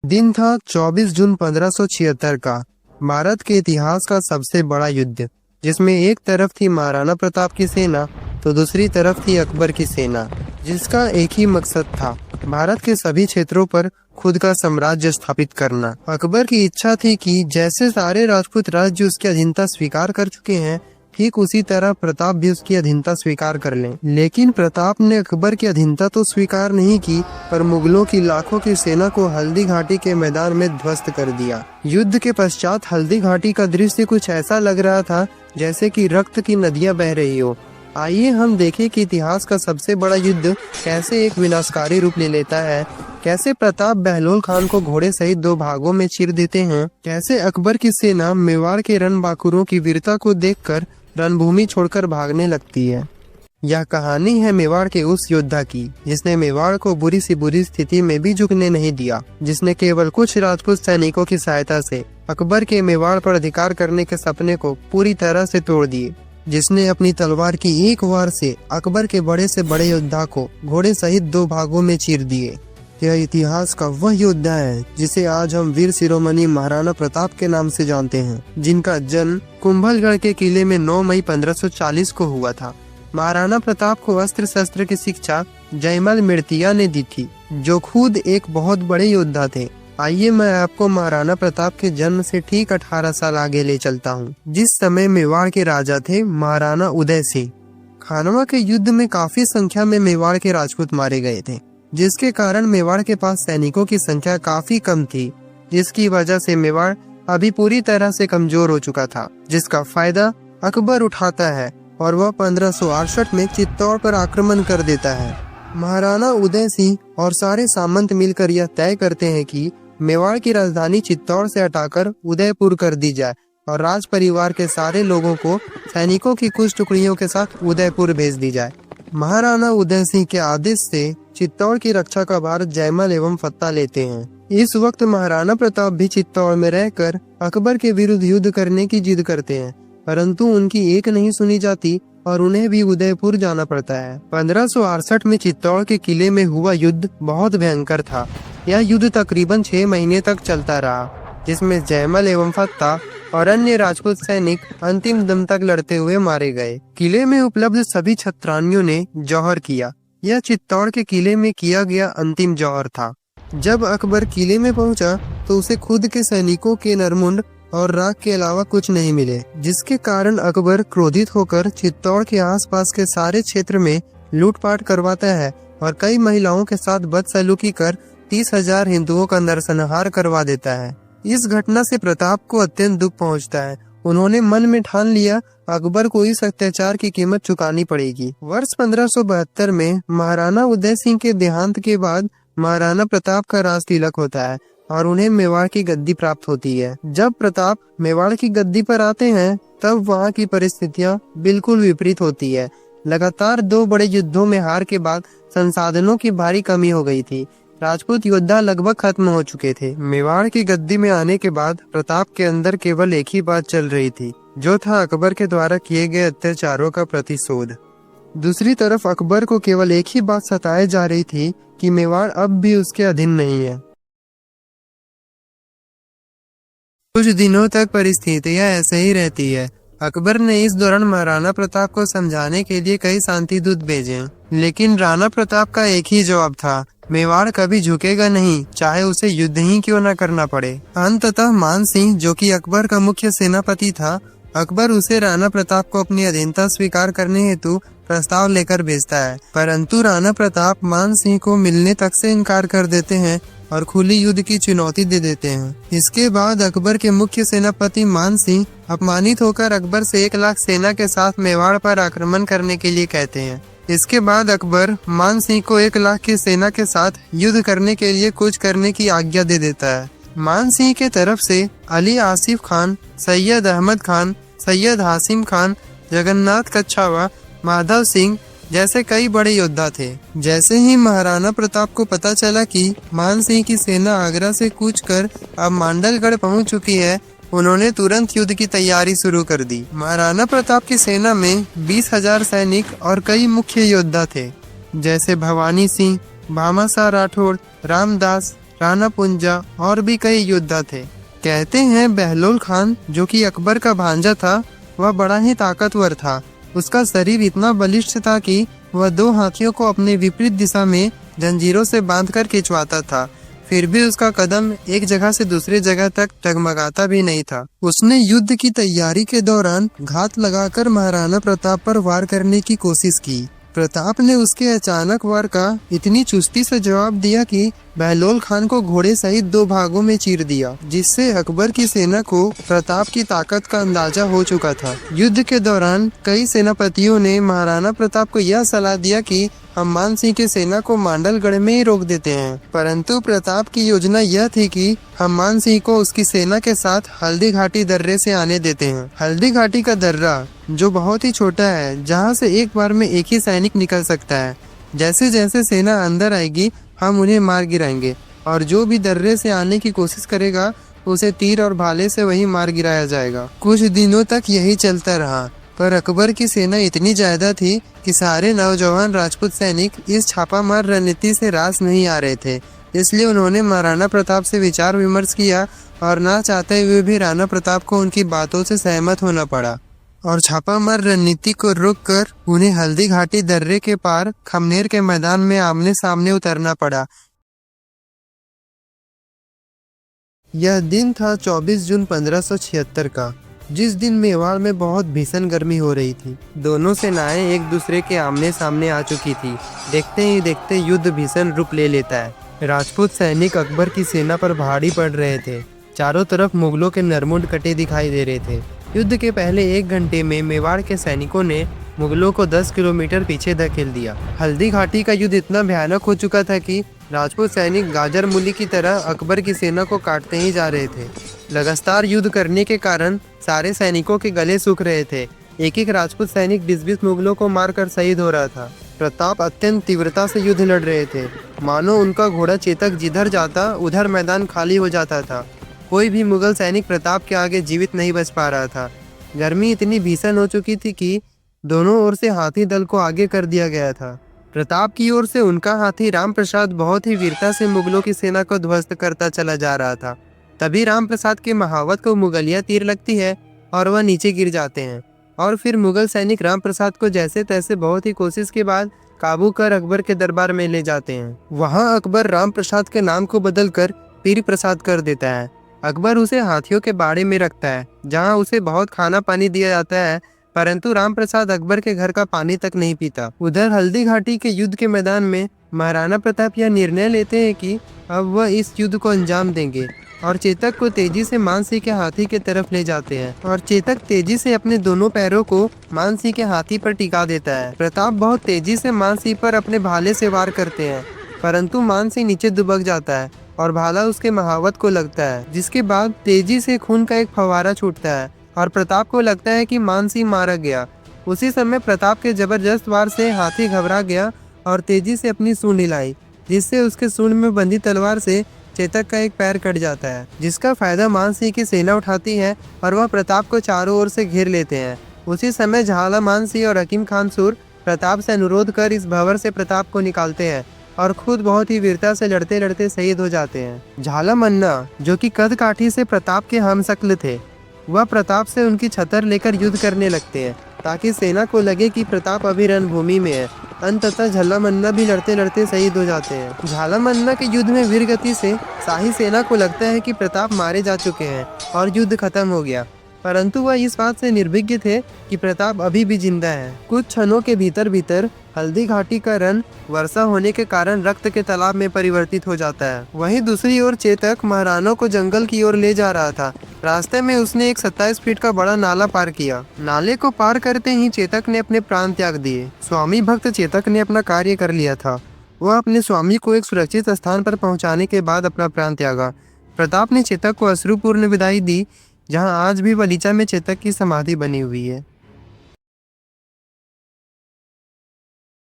दिन था 24 जून 1576 का। भारत के इतिहास का सबसे बड़ा युद्ध, जिसमें एक तरफ थी महाराणा प्रताप की सेना तो दूसरी तरफ थी अकबर की सेना, जिसका एक ही मकसद था, भारत के सभी क्षेत्रों पर खुद का साम्राज्य स्थापित करना। अकबर की इच्छा थी कि जैसे सारे राजपूत राज्य उसकी अधीनता स्वीकार कर चुके हैं, ठीक उसी तरह प्रताप भी उसकी अधीनता स्वीकार कर लें। लेकिन प्रताप ने अकबर की अधीनता तो स्वीकार नहीं की, पर मुगलों की लाखों की सेना को हल्दी घाटी के मैदान में ध्वस्त कर दिया। युद्ध के पश्चात हल्दी घाटी का दृश्य कुछ ऐसा लग रहा था जैसे कि रक्त की नदियां बह रही हो। आइए हम देखें कि इतिहास का सबसे बड़ा युद्ध कैसे एक विनाशकारी रूप ले लेता है, कैसे प्रताप बहलोल खान को घोड़े सहित 2 भागों में चीर देते हैं, कैसे अकबर की सेना मेवाड़ के रणबांकुरों की वीरता को देखकर रणभूमि छोड़कर भागने लगती है। यह कहानी है मेवाड़ के उस योद्धा की, जिसने मेवाड़ को बुरी सी बुरी स्थिति में भी झुकने नहीं दिया, जिसने केवल कुछ राजपूत सैनिकों की सहायता से अकबर के मेवाड़ पर अधिकार करने के सपने को पूरी तरह से तोड़ दिए, जिसने अपनी तलवार की एक वार से अकबर के बड़े से बड़े योद्धा को घोड़े सहित 2 भागों में चीर दिए। यह इतिहास का वह योद्धा है जिसे आज हम वीर शिरोमणि महाराणा प्रताप के नाम से जानते हैं, जिनका जन्म कुंभलगढ़ के किले में 9 मई 1540 को हुआ था। महाराणा प्रताप को अस्त्र शस्त्र की शिक्षा जयमल मृतिया ने दी थी, जो खुद एक बहुत बड़े योद्धा थे। आइए मैं आपको महाराणा प्रताप के जन्म से ठीक 18 साल आगे ले चलता हूँ, जिस समय मेवाड़ के राजा थे महाराणा उदय सिंह। खानवा के युद्ध में काफी संख्या में मेवाड़ के राजपूत मारे गए थे, जिसके कारण मेवाड़ के पास सैनिकों की संख्या काफी कम थी, जिसकी वजह से मेवाड़ अभी पूरी तरह से कमजोर हो चुका था, जिसका फायदा अकबर उठाता है और वह 1568 में चित्तौड़ पर आक्रमण कर देता है। महाराणा उदय सिंह और सारे सामंत मिलकर यह तय करते हैं कि मेवाड़ की राजधानी चित्तौड़ से हटाकर उदयपुर कर दी जाए और राज परिवार के सारे लोगों को सैनिकों की कुछ टुकड़ियों के साथ उदयपुर भेज दी जाए। महाराणा उदय सिंह के आदेश से चित्तौड़ की रक्षा का भार जयमल एवं फत्ता लेते हैं। इस वक्त महाराणा प्रताप भी चित्तौड़ में रहकर अकबर के विरुद्ध युद्ध करने की जिद करते हैं, परंतु उनकी एक नहीं सुनी जाती और उन्हें भी उदयपुर जाना पड़ता है। 1568 में चित्तौड़ के किले में हुआ युद्ध बहुत भयंकर था। यह युद्ध तकरीबन 6 महीने तक चलता रहा, जिसमें जयमल एवं फत्ता और अन्य राजपूत सैनिक अंतिम दम तक लड़ते हुए मारे गए। किले में उपलब्ध सभी छत्रानियों ने जौहर किया। यह चित्तौड़ के किले में किया गया अंतिम जौहर था। जब अकबर किले में पहुंचा तो उसे खुद के सैनिकों के नरमुंड और राख के अलावा कुछ नहीं मिले, जिसके कारण अकबर क्रोधित होकर चित्तौड़ के आसपास के सारे क्षेत्र में लूटपाट करवाता है और कई महिलाओं के साथ बदसलूकी कर 30,000 हिंदुओं का नरसंहार करवा देता है। इस घटना से प्रताप को अत्यंत दुख पहुंचता है। उन्होंने मन में ठान लिया अकबर को इस अत्याचार की कीमत चुकानी पड़ेगी। वर्ष 1572 में महाराणा उदय सिंह के देहांत के बाद महाराणा प्रताप का राज तिलक होता है और उन्हें मेवाड़ की गद्दी प्राप्त होती है। जब प्रताप मेवाड़ की गद्दी पर आते हैं, तब वहाँ की परिस्थितियाँ बिल्कुल विपरीत होती है। लगातार 2 बड़े युद्धों में हार के बाद संसाधनों की भारी कमी हो गई थी। राजपूत योद्धा लगभग खत्म हो चुके थे। मेवाड़ की गद्दी में आने के बाद प्रताप के अंदर केवल एक ही बात चल रही थी, जो था अकबर के द्वारा किए गए अत्याचारों का प्रतिशोध। दूसरी तरफ अकबर को केवल एक ही बात सताए जा रही थी कि मेवाड़ अब भी उसके अधीन नहीं है। कुछ दिनों तक परिस्थितियां ऐसे ही रहती है। अकबर ने इस दौरान महाराणा प्रताप को समझाने के लिए कई शांति दूत भेजे, लेकिन राणा प्रताप का एक ही जवाब था, मेवाड़ कभी झुकेगा नहीं, चाहे उसे युद्ध ही क्यों न करना पड़े। अंततः मान सिंह, जो कि अकबर का मुख्य सेनापति था, अकबर उसे राणा प्रताप को अपनी अधीनता स्वीकार करने हेतु प्रस्ताव लेकर भेजता है, परंतु राणा प्रताप मान सिंह को मिलने तक से इनकार कर देते हैं और खुली युद्ध की चुनौती दे देते हैं। इसके बाद अकबर के मुख्य सेनापति मान सिंह अपमानित होकर अकबर से 1 लाख सेना के साथ मेवाड़ पर आक्रमण करने के लिए कहते हैं। इसके बाद अकबर मान सिंह को 1 लाख की सेना के साथ युद्ध करने के लिए कुछ करने की आज्ञा दे देता है। मान सिंह के तरफ से अली आसिफ खान, सैयद अहमद खान, सैयद हासिम खान, जगन्नाथ कच्छावा, माधव सिंह जैसे कई बड़े योद्धा थे। जैसे ही महाराणा प्रताप को पता चला कि मान सिंह की सेना आगरा से कूच कर अब मांडलगढ़ पहुंच चुकी है, उन्होंने तुरंत युद्ध की तैयारी शुरू कर दी। महाराणा प्रताप की सेना में 20,000 सैनिक और कई मुख्य योद्धा थे, जैसे भवानी सिंह, भामाशाह राठौड़, रामदास, राणा पुंजा और भी कई योद्धा थे। कहते हैं बहलोल खान, जो कि अकबर का भांजा था, वह बड़ा ही ताकतवर था। उसका शरीर इतना बलिष्ठ था कि वह 2 हाथियों को अपने विपरीत दिशा में जंजीरों से बांधकर खिंचवाता था। फिर भी उसका कदम एक जगह से दूसरी जगह तक डगमगाता भी नहीं था। उसने युद्ध की तैयारी के दौरान घात लगाकर महाराणा प्रताप पर वार करने की कोशिश की। प्रताप ने उसके अचानक वार का इतनी चुस्ती से जवाब दिया कि बहलोल खान को घोड़े सहित 2 भागों में चीर दिया, जिससे अकबर की सेना को प्रताप की ताकत का अंदाजा हो चुका था। युद्ध के दौरान कई सेनापतियों ने महाराणा प्रताप को यह सलाह दिया कि हम मान सिंह की सेना को मांडलगढ़ में ही रोक देते हैं, परंतु प्रताप की योजना यह थी कि हम मान सिंह को उसकी सेना के साथ हल्दी घाटी दर्रे से आने देते हैं। हल्दी घाटी का दर्रा जो बहुत ही छोटा है, जहां से एक बार में एक ही सैनिक निकल सकता है। जैसे जैसे सेना अंदर आएगी हम उन्हें मार गिराएंगे, और जो भी दर्रे से आने की कोशिश करेगा उसे तीर और भाले से वही मार गिराया जाएगा। कुछ दिनों तक यही चलता रहा, पर अकबर की सेना इतनी ज्यादा थी कि सारे नौजवान राजपूत सैनिक इस छापामार रणनीति से रास नहीं आ रहे थे। इसलिए उन्होंने महाराणा प्रताप से विचार विमर्श किया और ना चाहते हुए भी राणा प्रताप को उनकी बातों से सहमत होना पड़ा और छापामार रणनीति को रोककर उन्हें हल्दी घाटी दर्रे के पार खमनेर के मैदान में आमने सामने उतरना पड़ा। यह दिन था 24 जून 1576 का, जिस दिन मेवाड़ में बहुत भीषण गर्मी हो रही थी। दोनों सेनाएं एक दूसरे के आमने सामने आ चुकी थी। देखते ही देखते युद्ध भीषण रूप ले लेता है। राजपूत सैनिक अकबर की सेना पर भारी पड़ रहे थे। चारों तरफ मुगलों के नरमुंड कटे दिखाई दे रहे थे। युद्ध के पहले 1 घंटे में मेवाड़ के सैनिकों ने मुगलों को 10 किलोमीटर पीछे धकेल दिया। हल्दी घाटी का युद्ध इतना भयानक हो चुका था कि राजपूत सैनिक गाजर मूली की तरह अकबर की सेना को काटते ही जा रहे थे। लगातार युद्ध करने के कारण सारे सैनिकों के गले सूख रहे थे। एक एक राजपूत सैनिक 20-20 मुगलों को मारकर शहीद हो रहा था। प्रताप अत्यंत तीव्रता से युद्ध लड़ रहे थे, मानो उनका घोड़ा चेतक जिधर जाता उधर मैदान खाली हो जाता था। कोई भी मुगल सैनिक प्रताप के आगे जीवित नहीं बच पा रहा था। गर्मी इतनी भीषण हो चुकी थी कि दोनों ओर से हाथी दल को आगे कर दिया गया था। प्रताप की ओर से उनका हाथी राम प्रसाद बहुत ही वीरता से मुगलों की सेना को ध्वस्त करता चला जा रहा था। तभी राम प्रसाद के महावत को मुगलिया तीर लगती है और वह नीचे गिर जाते हैं, और फिर मुगल सैनिक राम प्रसाद को जैसे तैसे बहुत ही कोशिश के बाद काबू कर अकबर के दरबार में ले जाते हैं। वहां अकबर राम प्रसाद के नाम को बदलकर पीर प्रसाद कर देता है। अकबर उसे हाथियों के बाड़े में रखता है, जहां उसे बहुत खाना पानी दिया जाता है, परंतु राम प्रसाद अकबर के घर का पानी तक नहीं पीता। उधर हल्दी घाटी के युद्ध के मैदान में महाराणा प्रताप यह निर्णय लेते हैं कि अब वह इस युद्ध को अंजाम देंगे और चेतक को तेजी से मानसिंह के हाथी के तरफ ले जाते हैं, और चेतक तेजी से अपने दोनों पैरों को मानसिंह के हाथी पर टिका देता है। प्रताप बहुत तेजी से मानसिंह पर अपने भाले से वार करते हैं, परंतु मानसिंह नीचे दुबक जाता है और भाला उसके महावत को लगता है, जिसके बाद तेजी से खून का एक फव्वारा छूटता है और प्रताप को लगता है कि मानसिंह मारा गया। उसी समय प्रताप के जबरदस्त वार से हाथी घबरा गया और तेजी से अपनी सूंड हिलाई, जिससे उसके सूंड में बंधी तलवार से चेतक का एक पैर कट जाता है, जिसका फायदा मानसिंह की सेना उठाती है और वह प्रताप को चारों ओर से घेर लेते हैं। उसी समय झाला मानसिंह और हकीम खानसूर प्रताप से अनुरोध कर इस भंवर से प्रताप को निकालते हैं और खुद बहुत ही वीरता से लड़ते लड़ते शहीद हो जाते हैं। झाला मन्ना, जो कि कद काठी से प्रताप के हमशक्ल थे, वह प्रताप से उनकी छतर लेकर युद्ध करने लगते हैं ताकि सेना को लगे कि प्रताप अभी रणभूमि में है। अंततः झाला मन्ना भी लड़ते लड़ते शहीद हो जाते हैं। झाला मन्ना के युद्ध में वीर गति से शाही सेना को लगता है कि प्रताप मारे जा चुके हैं और युद्ध खत्म हो गया, परंतु वह इस बात से निर्विज्ञ थे कि प्रताप अभी भी जिंदा है। कुछ क्षणों के भीतर भीतर हल्दी घाटी का रण वर्षा होने के कारण रक्त के तालाब में परिवर्तित हो जाता है। वहीं दूसरी ओर चेतक महाराणों को जंगल की ओर ले जा रहा था। रास्ते में उसने एक 27 फीट का बड़ा नाला पार किया। नाले को पार करते ही चेतक ने अपने प्राण त्याग दिए। स्वामी भक्त चेतक ने अपना कार्य कर लिया था। वह अपने स्वामी को एक सुरक्षित स्थान पर पहुंचाने के बाद अपना प्राण त्यागा। प्रताप ने चेतक को अश्रुपूर्ण विदाई दी, जहां आज भी बलीचा में चेतक की समाधि बनी हुई है।